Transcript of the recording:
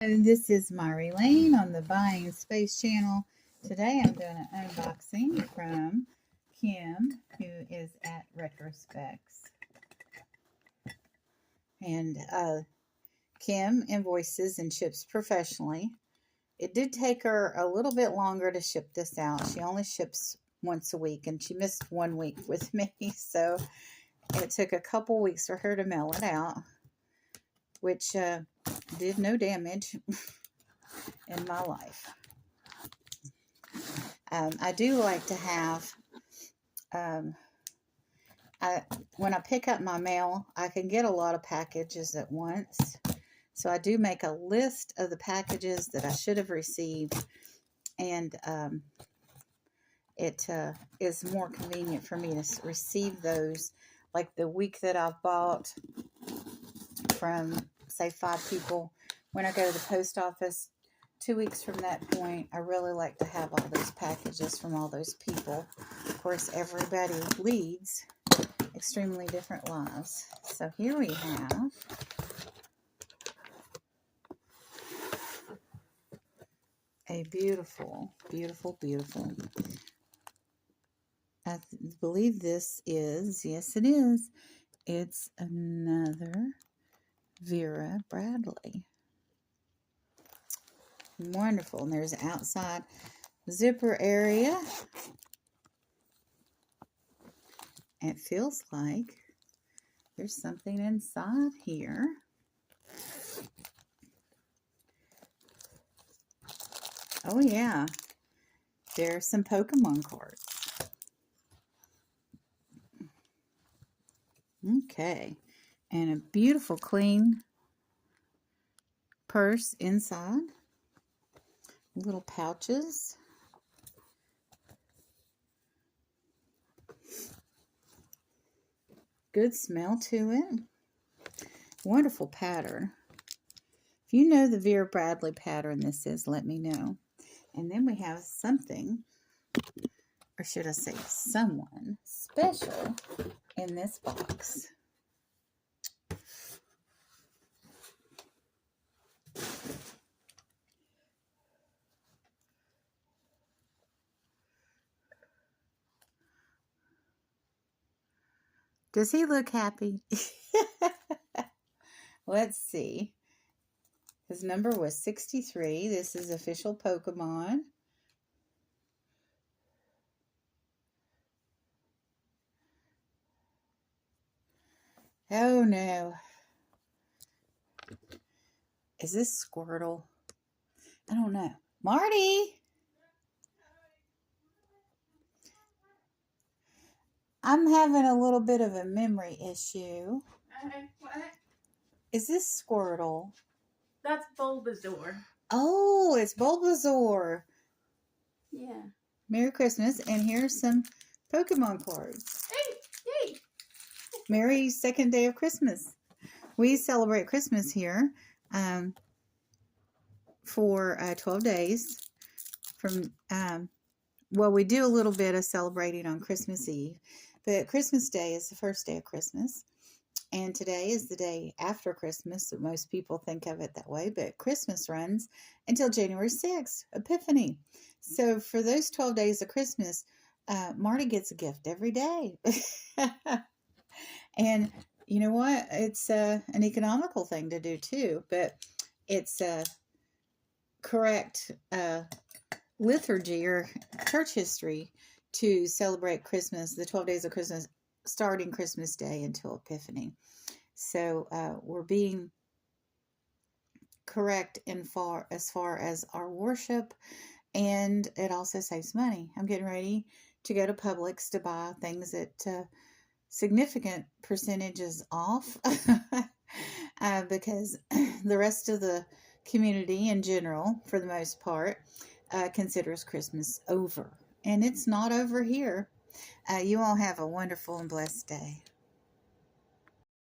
And this is Mari Lane on the Buying Space channel. Today I'm doing an unboxing from Kim, who is at Retrospecs. And Kim invoices and ships professionally. It did take her a little bit longer to ship this out. She only ships once a week, and she missed 1 week with me. So it took a couple weeks for her to mail it out, which did no damage in my life. I do like to have, when I pick up my mail, I can get a lot of packages at once. So I do make a list of the packages that I should have received, and it is more convenient for me to receive those, like the week that I've bought from, say, 5 people. When I go to the post office 2 weeks from that point, I really like to have all those packages from all those people. Of course, everybody leads extremely different lives. So here we have a beautiful, beautiful, beautiful. I believe this is, yes it is, it's another Vera Bradley. Wonderful. And there's an outside zipper area. It feels like there's something inside here. Oh yeah, there's some Pokemon cards. Okay, and a beautiful clean purse inside. Little pouches. Good smell to it. Wonderful pattern. If you know the Vera Bradley pattern this is, let me know. And then we have something, or should I say someone special in this box. Does he look happy? Let's see. His number was 63. This is official Pokemon. Oh no. Is this Squirtle? I don't know. Marty! I'm having a little bit of a memory issue. What? Is this Squirtle? That's Bulbasaur. Oh, it's Bulbasaur. Yeah. Merry Christmas. And here's some Pokemon cards. Hey! Merry second day of Christmas. We celebrate Christmas here for 12 days. Well, we do a little bit of celebrating on Christmas Eve, but Christmas Day is the first day of Christmas. And today is the day after Christmas. So most people think of it that way, but Christmas runs until January 6th, Epiphany. So for those 12 days of Christmas, Marty gets a gift every day. And you know what? It's an economical thing to do too, but it's a correct liturgy or church history to celebrate Christmas, the 12 days of Christmas, starting Christmas Day until Epiphany. So we're being correct as far as our worship, and it also saves money. I'm getting ready to go to Publix to buy things at significant percentages off because the rest of the community in general, for the most part, considers Christmas over. And it's not over here. You all have a wonderful and blessed day.